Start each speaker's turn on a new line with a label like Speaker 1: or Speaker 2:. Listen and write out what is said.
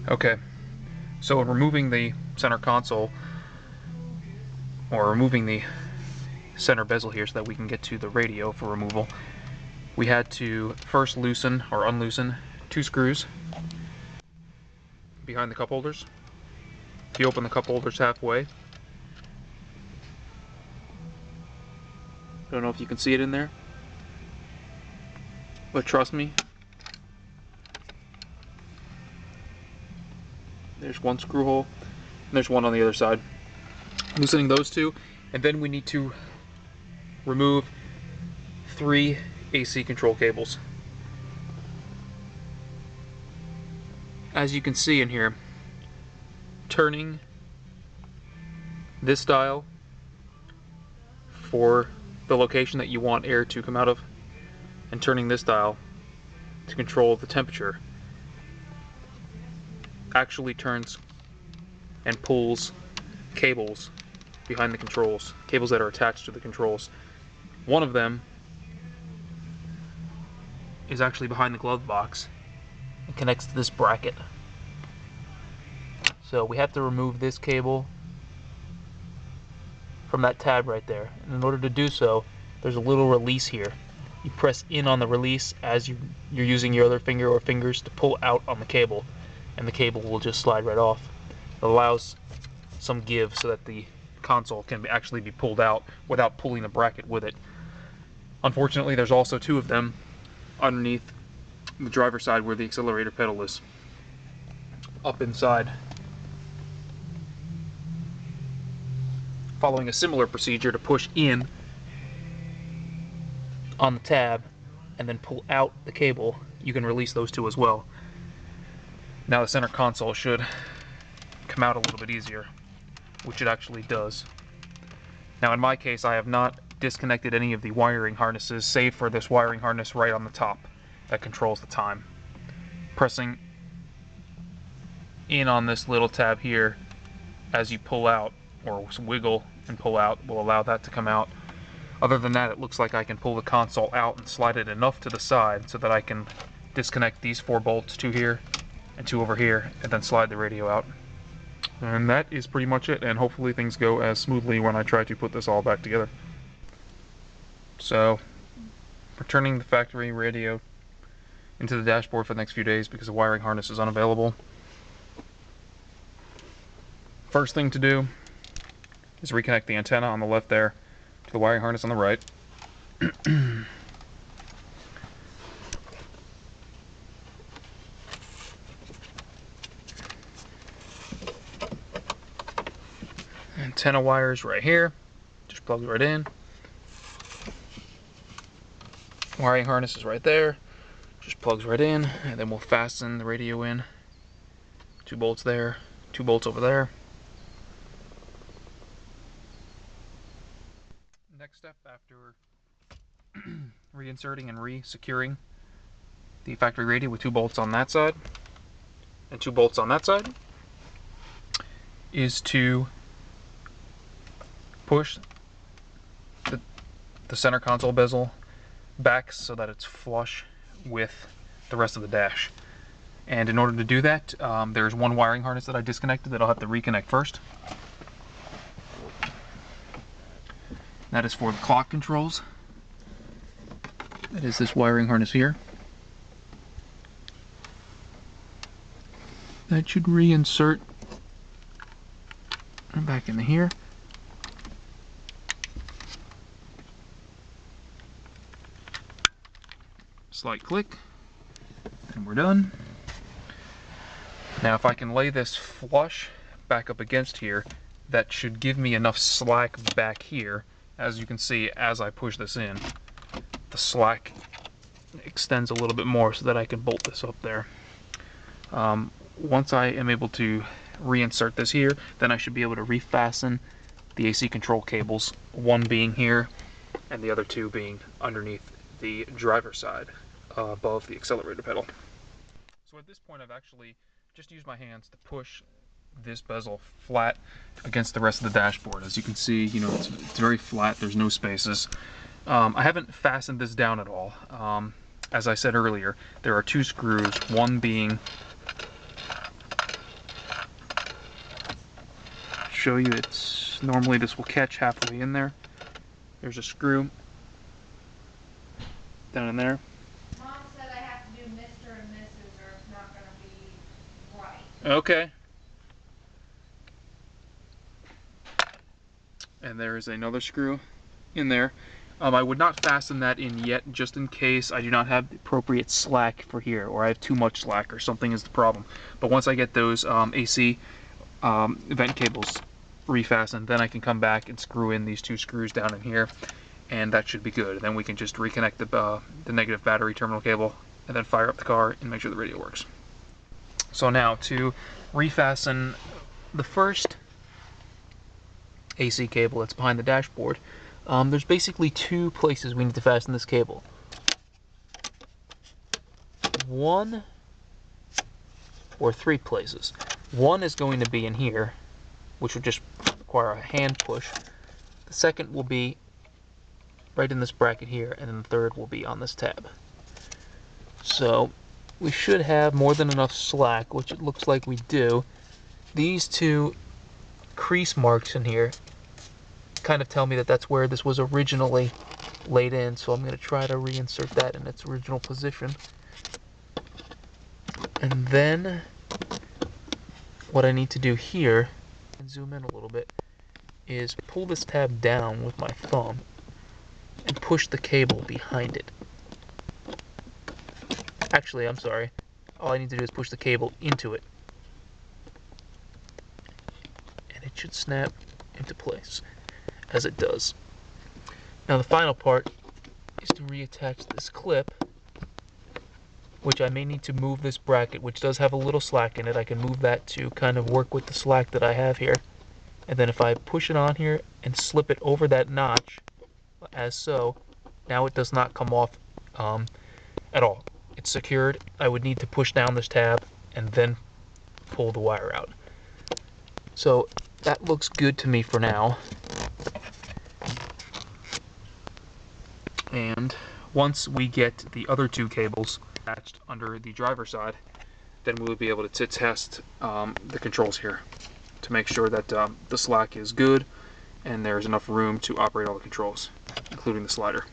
Speaker 1: Okay, so in removing the center console, or removing the center bezel here so that we can get to the radio for removal, we had to first loosen or unloosen 2 screws behind the cup holders. If you open the cup holders halfway, don't know if you can see it in there, but trust me, there's one screw hole and there's one on the other side. Loosening those 2, and then we need to remove 3 AC control cables. As you can see in here, turning this dial for the location that you want air to come out of, and turning this dial to control the temperature, actually turns and pulls cables behind the controls, cables that are attached to the controls. One of them is actually behind the glove box and connects to this bracket. So we have to remove this cable from that tab right there. And in order to do so, there's a little release here. You press in on the release as you're using your other finger or fingers to pull out on the cable, and the cable will just slide right off. It allows some give so that the console can actually be pulled out without pulling the bracket with it. Unfortunately, there's also 2 of them underneath the driver's side where the accelerator pedal is, up inside. Following a similar procedure to push in on the tab and then pull out the cable, you can release those 2 as well. Now the center console should come out a little bit easier, which it actually does. Now in my case, I have not disconnected any of the wiring harnesses, save for this wiring harness right on the top that controls the time. Pressing in on this little tab here as you pull out, or wiggle and pull out, will allow that to come out. Other than that, it looks like I can pull the console out and slide it enough to the side so that I can disconnect these 4 bolts, 2 here and 2 over here, and then slide the radio out. And that is pretty much it, and hopefully things go as smoothly when I try to put this all back together. So, returning the factory radio into the dashboard for the next few days because the wiring harness is unavailable. First thing to do is reconnect the antenna on the left there to the wiring harness on the right. Antenna wires right here, just plugs right in. Wiring harness is right there, just plugs right in, and then we'll fasten the radio in. 2 bolts there, 2 bolts over there. Next step, after reinserting and re-securing the factory radio with 2 bolts on that side and 2 bolts on that side, is to push the center console bezel back so that it's flush with the rest of the dash. And in order to do that, there's 1 wiring harness that I disconnected that I'll have to reconnect first. That is for the clock controls. That is this wiring harness here. That should reinsert back into here. Slight click, and we're done. Now if I can lay this flush back up against here, that should give me enough slack back here. As you can see, as I push this in, the slack extends a little bit more so that I can bolt this up there. Once I am able to reinsert this here, then I should be able to refasten the AC control cables, 1 being here and the other 2 being underneath the driver's side above the accelerator pedal. So at this point I've actually just used my hands to push this bezel flat against the rest of the dashboard. As you can see, you know, it's very flat, there's no spaces. I haven't fastened this down at all. As I said earlier, there are 2 screws, one being show you, it's normally this will catch halfway in there. There's a screw down in there.
Speaker 2: Mom said I have to do Mr. and Mrs. or it's not going to be right.
Speaker 1: Okay. And there is another screw in there. I would not fasten that in yet, just in case I do not have the appropriate slack for here, or I have too much slack, or something is the problem. But once I get those AC vent cables refastened, then I can come back and screw in these 2 screws down in here, and that should be good. Then we can just reconnect the negative battery terminal cable, and then fire up the car and make sure the radio works. So now to refasten the first AC cable that's behind the dashboard, there's basically 2 places we need to fasten this cable. One or 3 places. One is going to be in here, which would just require a hand push. The second will be right in this bracket here, and then the third will be on this tab. So we should have more than enough slack, which it looks like we do. These 2 crease marks in here kind of tell me that that's where this was originally laid in, so I'm going to try to reinsert that in its original position. And then what I need to do here, and zoom in a little bit, is pull this tab down with my thumb and push the cable behind it. Actually, I'm sorry. All I need to do is push the cable into it, and it should snap into place, as it does. Now the final part is to reattach this clip, which I may need to move this bracket, which does have a little slack in it. I can move that to kind of work with the slack that I have here. And then if I push it on here and slip it over that notch, as so, now it does not come off at all. It's secured. I would need to push down this tab and then pull the wire out. So that looks good to me for now. And once we get the other 2 cables attached under the driver's side, then we will be able to test the controls here to make sure that the slack is good and there's enough room to operate all the controls, including the slider.